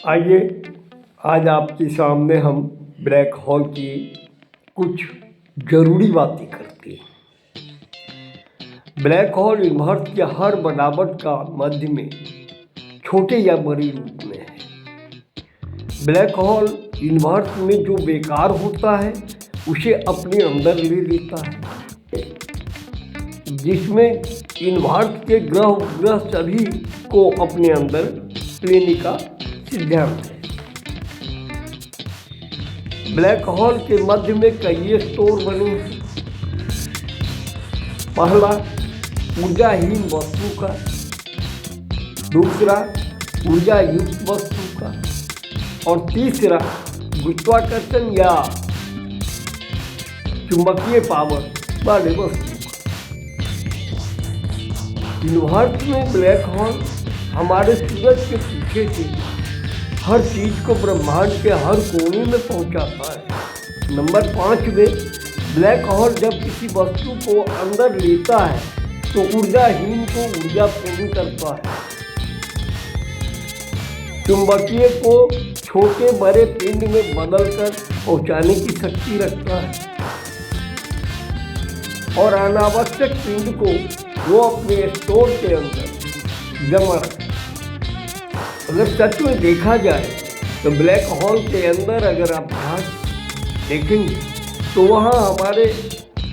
आइए आज आपके सामने हम ब्लैक होल की कुछ ज़रूरी बातें करते हैं। ब्लैक होल यूनिवर्स के हर बनावट का मध्य में छोटे या बड़े रूप में है। ब्लैक होल यूनिवर्स में जो बेकार होता है उसे अपने अंदर ले लेता है, जिसमें यूनिवर्स के ग्रह उपग्रह सभी को अपने अंदर लेने का सिद्धांत है। ब्लैक होल के मध्य में कई स्टोर बने हैं। पहला ऊर्जाहीन वस्तु का, दूसरा ऊर्जा युक्त वस्तु का और तीसरा गुरुत्वाकर्षण या चुंबकीय पावर वाले वस्तु का। यूनिवर्स में ब्लैक होल हमारे सूरज के पीछे से हर चीज को ब्रह्मांड के हर कोने में पहुंचाता है। नंबर 5 में ब्लैक होल जब किसी वस्तु को अंदर लेता है तो ऊर्जाहीन को ऊर्जा पूर्ण करता है, चुंबकीय को छोटे बड़े पिंड में बदलकर पहुंचाने की शक्ति रखता है और अनावश्यक पिंड को वो अपने स्टोर के अंदर जमा रखता है। अगर सच में देखा जाए तो ब्लैक होल के अंदर अगर आप ध्यान देखेंगे तो वहाँ हमारे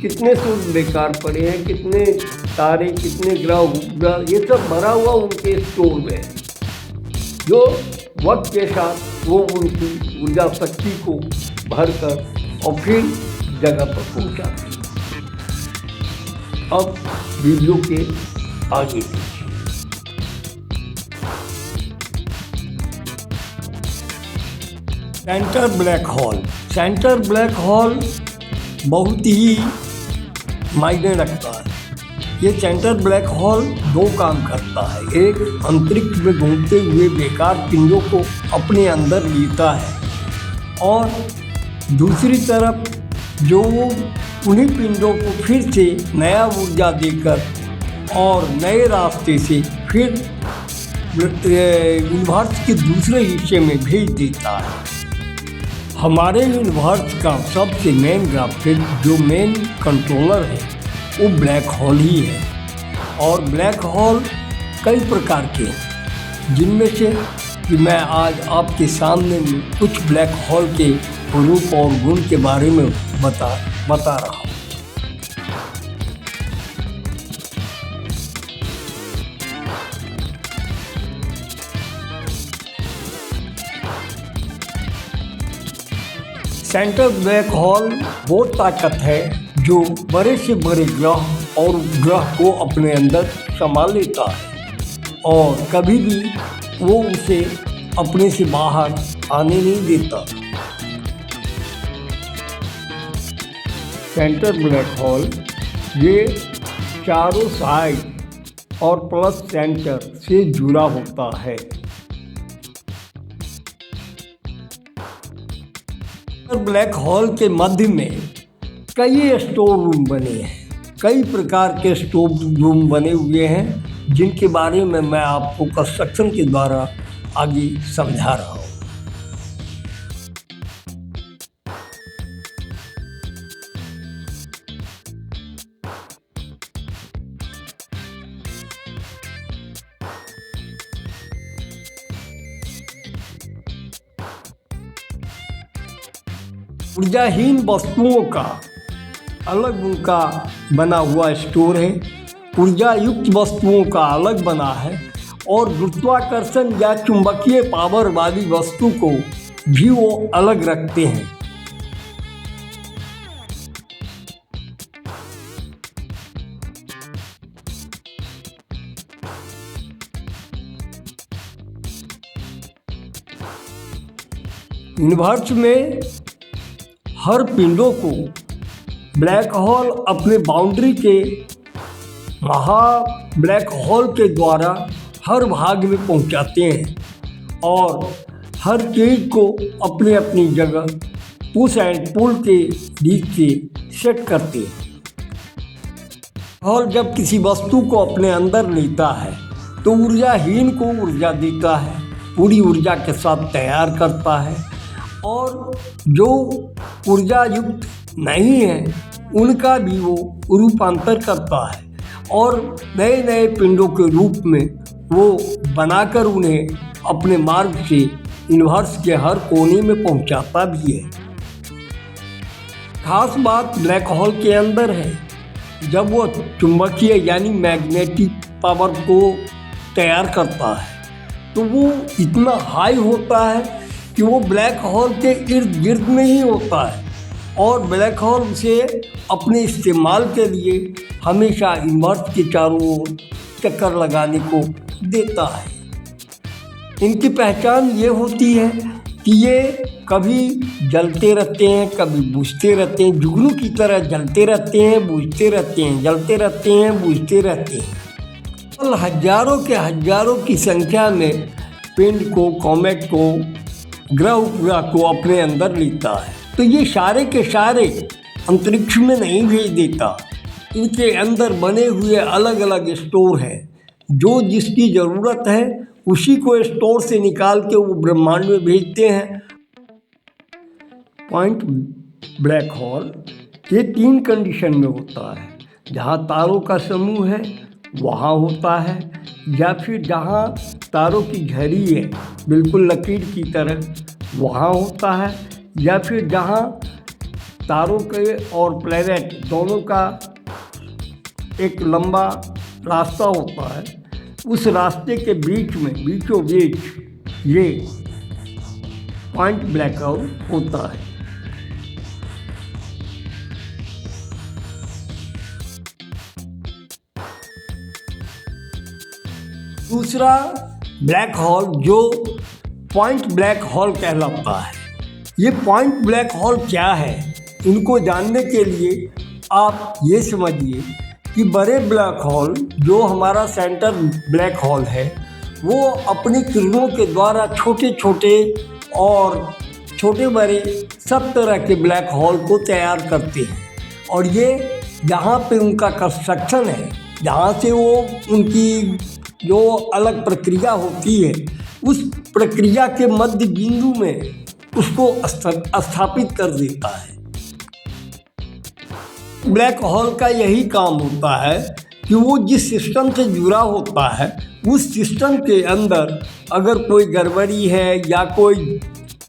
कितने सूर्य बेकार पड़े हैं, कितने तारे, कितने ग्रह उपग्रह, ये सब भरा हुआ उनके स्टोर में है, जो वक्त के साथ वो उनकी ऊर्जा शक्ति को भरकर और फिर जगह पर पहुँचाते हैं। अब वीडियो के आगे देखिए। सेंटर ब्लैक होल बहुत ही मायने रखता है। ये सेंटर ब्लैक होल दो काम करता है। एक, अंतरिक्ष में घूमते हुए बेकार पिंडों को अपने अंदर लेता है और दूसरी तरफ जो उन्हीं पिंडों को फिर से नया ऊर्जा देकर और नए रास्ते से फिर यूनिवर्स के दूसरे हिस्से में भेज देता है। हमारे यूनिवर्स का सबसे मेन ग्राफिक जो मेन कंट्रोलर है वो ब्लैक होल ही है। और ब्लैक होल कई प्रकार के हैं, जिनमें से कि मैं आज आपके सामने में कुछ ब्लैक होल के रूप और गुण के बारे में बता रहा हूँ। सेंटर ब्लैक होल वो ताकत है जो बड़े से बड़े ग्रह और उपग्रह को अपने अंदर समा लेता है और कभी भी वो उसे अपने से बाहर आने नहीं देता। सेंटर ब्लैक होल ये चारों साइड और प्लस सेंटर से जुड़ा होता है। ब्लैक होल के मध्य में कई स्टोर रूम बने हैं, कई प्रकार के स्टोर रूम बने हुए हैं, जिनके बारे में मैं आपको कंस्ट्रक्शन के द्वारा आगे समझा रहा हूँ। ऊर्जाहीन वस्तुओं का अलग उनका बना हुआ स्टोर है, ऊर्जा युक्त वस्तुओं का अलग बना है और गुरुत्वाकर्षण या चुंबकीय पावर वाली वस्तु को भी वो अलग रखते हैं। यूनिवर्स में हर पिंडों को ब्लैक होल अपने बाउंड्री के ब्लैक होल के द्वारा हर भाग में पहुंचाते हैं और हर चीज़ को अपनी अपनी जगह पुश एंड पुल के बीच से सेट करते हैं। होल जब किसी वस्तु को अपने अंदर लेता है तो ऊर्जाहीन को ऊर्जा देता है पूरी ऊर्जा के साथ तैयार करता है, और जो ऊर्जा युक्त नहीं है उनका भी वो रूपांतर करता है और नए नए पिंडों के रूप में वो बनाकर उन्हें अपने मार्ग से यूनिवर्स के हर कोने में पहुंचाता भी है। खास बात ब्लैक होल के अंदर है, जब वो चुंबकीय यानी मैग्नेटिक पावर को तैयार करता है तो वो इतना हाई होता है कि वो ब्लैक होल के इर्द गिर्द में ही होता है और ब्लैक होल से अपने इस्तेमाल के लिए हमेशा यूनिवर्स के चारों ओर चक्कर लगाने को देता है। इनकी पहचान ये होती है कि ये कभी जलते रहते हैं, कभी बुझते रहते हैं, जुगनू की तरह जलते रहते हैं, बुझते रहते हैं, जलते रहते हैं, बुझते रहते हैं। और हजारों के हजारों की संख्या में पिंड को, कॉमेट को, ग्रह उपग्रह को अपने अंदर लेता है। तो ये सारे के सारे अंतरिक्ष में नहीं भेज देता, इनके अंदर बने हुए अलग अलग स्टोर हैं, जो जिसकी ज़रूरत है उसी को स्टोर से निकाल के वो ब्रह्मांड में भेजते हैं। पॉइंट ब्लैक होल ये 3 कंडीशन में होता है, जहाँ तारों का समूह है वहाँ होता है, या फिर जहाँ तारों की झड़ी है बिल्कुल लकीर की तरह वहाँ होता है, या फिर जहाँ तारों के और प्लैनेट दोनों का एक लंबा रास्ता होता है, उस रास्ते के बीच में बीचों बीच ये पॉइंट ब्लैक होल होता है। दूसरा ब्लैक होल जो पॉइंट ब्लैक होल कहलाता है। ये पॉइंट ब्लैक होल क्या है, इनको जानने के लिए आप ये समझिए कि बड़े ब्लैक होल जो हमारा सेंटर ब्लैक होल है वो अपनी किरणों के द्वारा छोटे छोटे और छोटे बड़े सब तरह के ब्लैक होल को तैयार करते हैं, और ये जहाँ पे उनका कंस्ट्रक्शन है, जहाँ से वो उनकी जो अलग प्रक्रिया होती है उस प्रक्रिया के मध्य बिंदु में उसको स्थापित कर देता है। ब्लैक होल का यही काम होता है कि वो जिस सिस्टम से जुड़ा होता है उस सिस्टम के अंदर अगर कोई गड़बड़ी है या कोई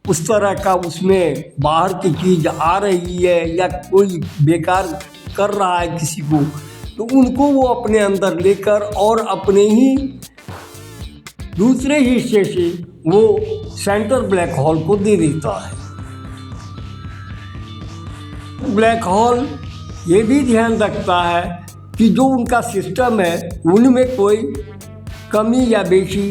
उस तरह का उसमें बाहर की चीज़ आ रही है या कोई बेकार कर रहा है किसी को, तो उनको वो अपने अंदर लेकर और अपने ही दूसरे हिस्से से वो सेंटर ब्लैक होल को दे देता है। ब्लैक होल ये भी ध्यान रखता है कि जो उनका सिस्टम है उनमें कोई कमी या बेशी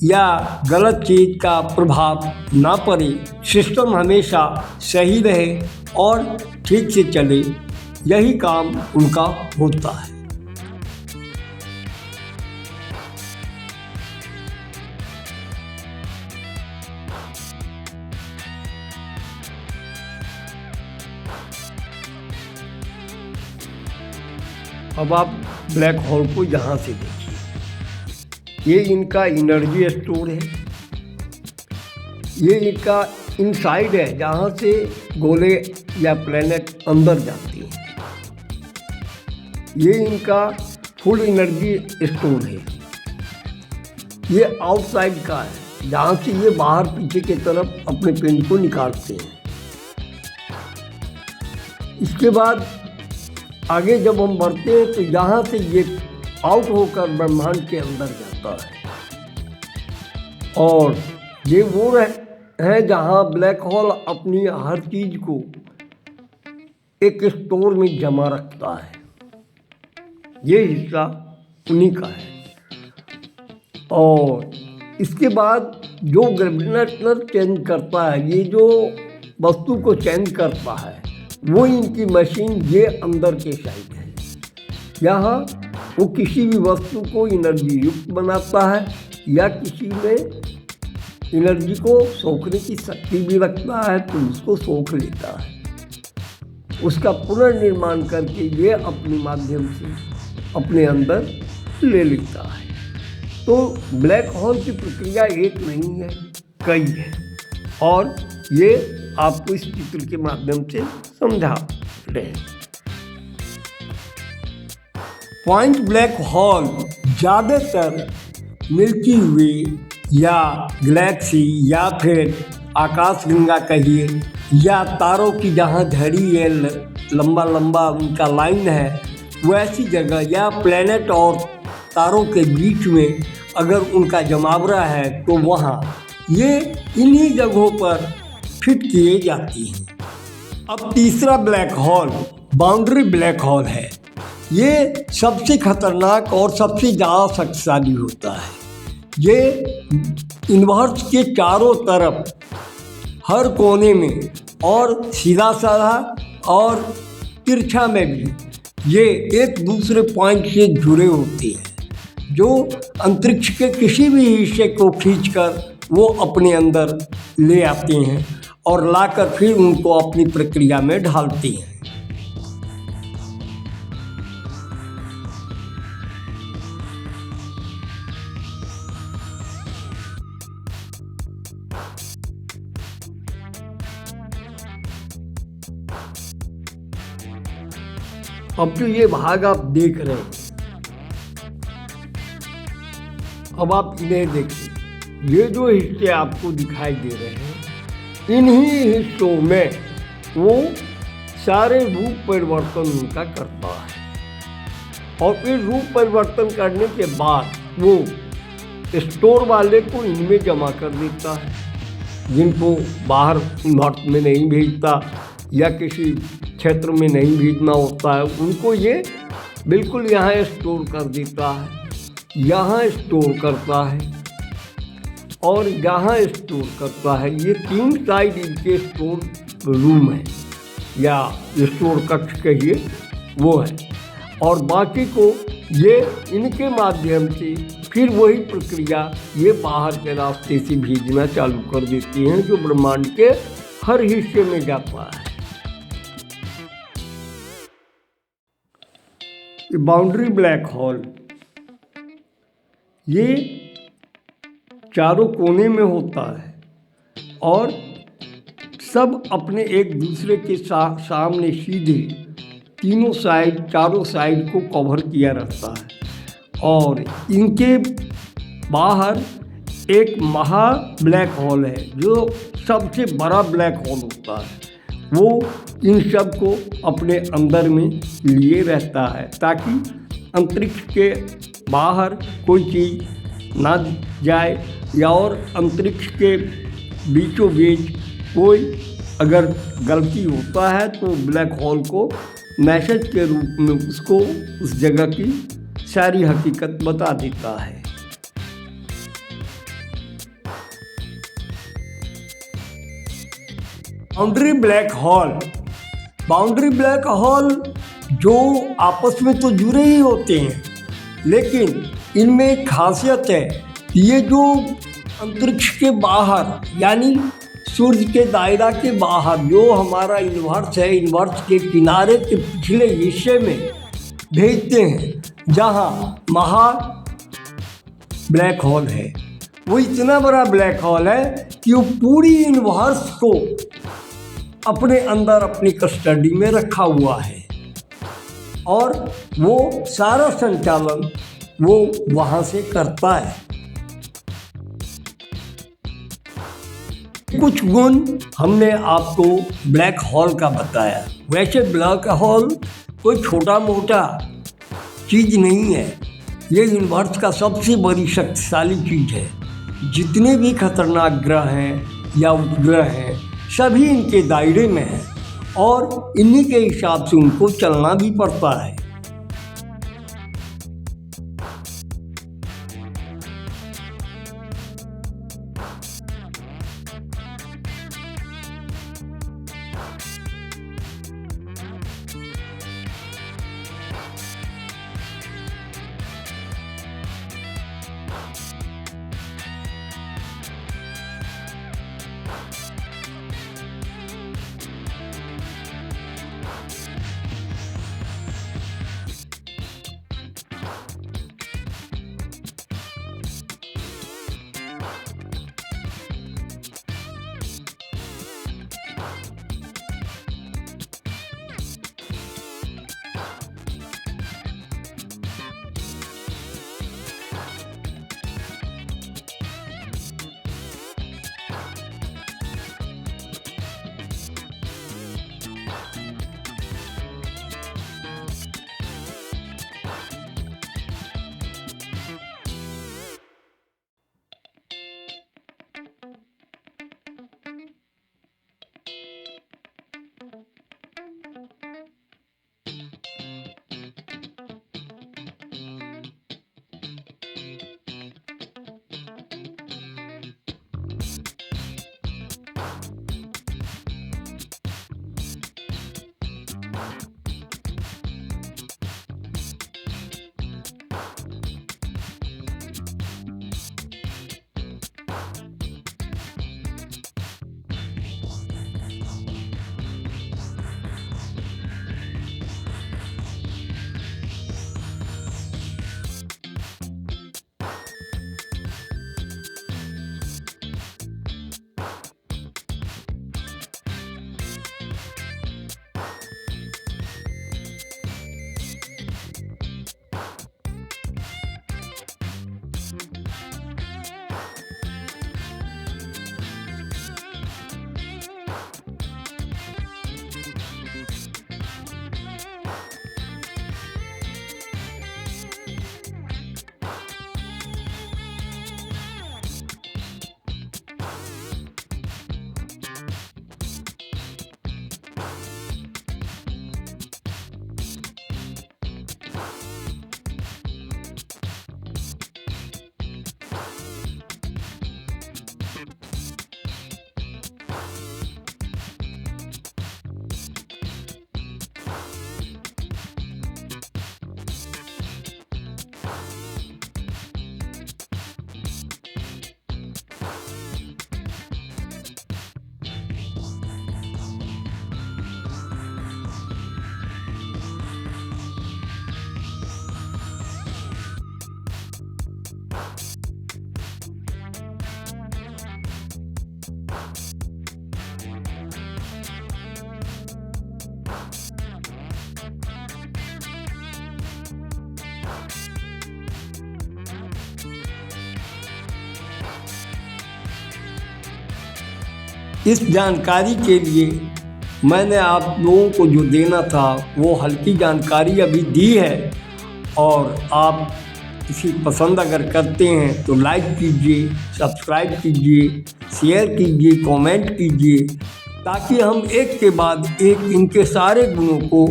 या गलत चीज़ का प्रभाव ना पड़े, सिस्टम हमेशा सही रहे और ठीक से चले, यही काम उनका होता है। अब आप ब्लैक होल को यहाँ से देखिए, ये इनका एनर्जी स्टोर है, ये इनका इनसाइड है जहाँ से गोले या प्लैनेट अंदर जाती हैं, ये इनका फुल एनर्जी स्टोर है, ये आउटसाइड का है जहाँ से ये बाहर पीछे की तरफ अपने पिंड को निकालते हैं। इसके बाद आगे जब हम बढ़ते हैं तो यहाँ से ये आउट होकर ब्रह्मांड के अंदर जाता है, और ये वो है जहाँ ब्लैक होल अपनी हर चीज़ को एक स्टोर में जमा रखता है, ये हिस्सा उन्हीं का है। और इसके बाद जो ग्रेविटेशनल चेंज करता है, ये जो वस्तु को चेंज करता है वो इनकी मशीन ये अंदर के साइड है, यहाँ वो किसी भी वस्तु को एनर्जी युक्त बनाता है या किसी में एनर्जी को सोखने की शक्ति भी रखता है तो उसको सोख लेता है, उसका पुनर्निर्माण करके ये अपने माध्यम से अपने अंदर ले लेता है। तो ब्लैक होल की प्रक्रिया एक नहीं है, कई है और ये आपको इस चित्र के माध्यम से समझा रहे हैं। पॉइंट ब्लैक होल ज़्यादातर मिल्की वे या गैलेक्सी या फिर आकाशगंगा कहिए या तारों की जहाँ झड़ी है, लंबा लंबा उनका लाइन है, वैसी जगह या प्लेनेट और तारों के बीच में अगर उनका जमावड़ा है तो वहाँ ये इन्हीं जगहों पर फिट किए जाती हैं। अब तीसरा black hole boundary black hole है। ये सबसे खतरनाक और सबसे ज़्यादा शक्तिशाली होता है। ये यूनिवर्स के चारों तरफ हर कोने में और सीधा साधा और तिरछा में भी ये एक दूसरे पॉइंट से जुड़े होते हैं, जो अंतरिक्ष के किसी भी हिस्से को खींचकर वो अपने अंदर ले आते हैं और लाकर फिर उनको अपनी प्रक्रिया में ढालते हैं। अब जो ये भाग आप देख रहे हैं, अब आप इन्हें देखिए। ये जो हिस्से आपको दिखाई दे रहे हैं, इन्हीं हिस्सों में वो सारे रूप परिवर्तन उनका करता है और फिर रूप परिवर्तन करने के बाद वो स्टोर वाले को इनमें जमा कर देता है, जिनको बाहर भारत में नहीं भेजता या किसी क्षेत्र में नहीं भेजना होता है, उनको ये बिल्कुल यहाँ स्टोर कर देता है, यहाँ स्टोर करता है और यहाँ स्टोर करता है। ये 3 साइड इनके स्टोर रूम है या स्टोर कक्ष कहिए, वो है। और बाकी को ये इनके माध्यम से फिर वही प्रक्रिया ये बाहर के रास्ते से भेजना चालू कर देती हैं, जो ब्रह्मांड के हर हिस्से में जाता है। बाउंड्री ब्लैक होल ये चारों कोने में होता है और सब अपने एक दूसरे के सामने सीधे तीनों साइड, चारों साइड को कवर किया रहता है और इनके बाहर एक महा ब्लैक होल है, जो सबसे बड़ा ब्लैक होल होता है। वो इन सब को अपने अंदर में लिए रहता है ताकि अंतरिक्ष के बाहर कोई चीज़ ना जाए या और अंतरिक्ष के बीचों बीच कोई अगर गलती होता है तो ब्लैक होल को मैसेज के रूप में उसको उस जगह की सारी हकीकत बता देता है। बाउंड्री ब्लैक होल जो आपस में तो जुड़े ही होते हैं, लेकिन इनमें एक खासियत है कि ये जो अंतरिक्ष के बाहर यानी सूर्य के दायरा के बाहर जो हमारा यूनिवर्स है, यूनिवर्स के किनारे के पिछले हिस्से में भेजते हैं, जहाँ महा ब्लैक होल है। वो इतना बड़ा ब्लैक होल है कि वो पूरी यूनिवर्स को अपने अंदर अपनी कस्टडी में रखा हुआ है और वो सारा संचालन वो वहाँ से करता है। कुछ गुण हमने आपको ब्लैक होल का बताया। वैसे ब्लैक होल कोई छोटा मोटा चीज़ नहीं है, ये यूनिवर्स का सबसे बड़ी शक्तिशाली चीज़ है। जितने भी खतरनाक ग्रह हैं या उपग्रह हैं, सभी इनके दायरे में हैं और इन्हीं के हिसाब से उनको चलना भी पड़ता है। इस जानकारी के लिए मैंने आप लोगों को जो देना था वो हल्की जानकारी अभी दी है। और आप इसी पसंद अगर करते हैं तो लाइक कीजिए, सब्सक्राइब कीजिए, शेयर कीजिए, कमेंट कीजिए, ताकि हम एक के बाद एक इनके सारे गुणों को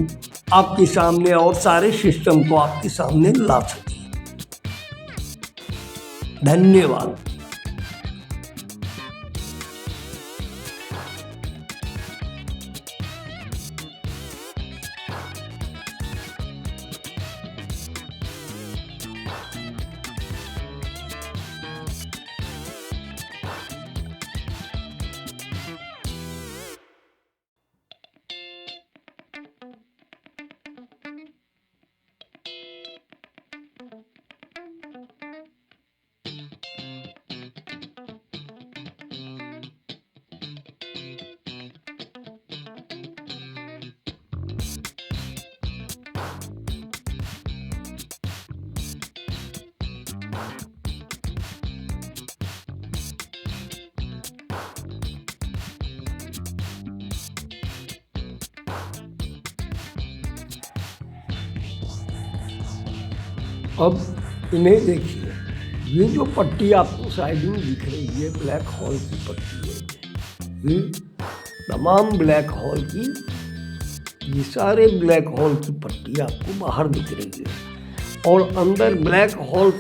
आपके सामने और सारे सिस्टम को आपके सामने ला सकें। धन्यवाद। अब इन्हें देखिए, ये जो पट्टी आपको साइड में दिख रही है ब्लैक होल की पट्टी है। ये तमाम ब्लैक होल की, ये सारे ब्लैक होल की पट्टी आपको बाहर दिख रही है। और अंदर ब्लैक होल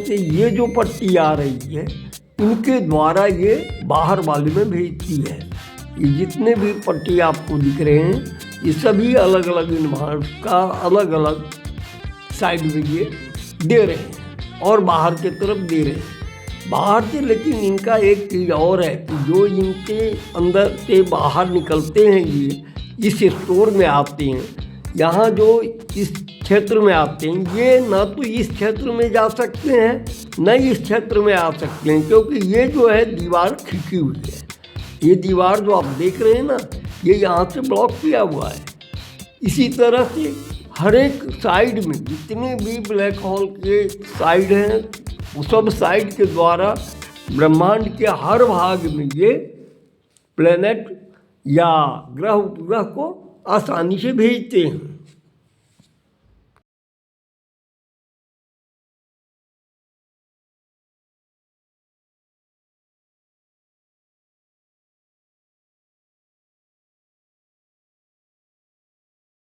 से ये जो पट्टी आ रही है, इनके द्वारा ये बाहर वाले में भेजती है। ये जितने भी पट्टी आपको दिख रहे हैं, ये सभी अलग अलग यूनिवर्स का अलग अलग साइड में ये दे रहे हैं और बाहर की तरफ दे रहे हैं। बाहर से लेकिन इनका एक चीज़ और है कि जो इनके अंदर से बाहर निकलते हैं, ये इस स्टोर में आते हैं, यहाँ जो इस क्षेत्र में आते हैं, ये ना तो इस क्षेत्र में जा सकते हैं न इस क्षेत्र में आ सकते हैं, क्योंकि ये जो है दीवार खिंची हुई है। ये दीवार जो आप देख रहे हैं ना, ये यहाँ से ब्लॉक किया हुआ है। इसी तरह से हर एक साइड में जितने भी ब्लैक होल के साइड हैं, वो सब साइड के द्वारा ब्रह्मांड के हर भाग में ये प्लेनेट या ग्रह उपग्रह को आसानी से भेजते हैं।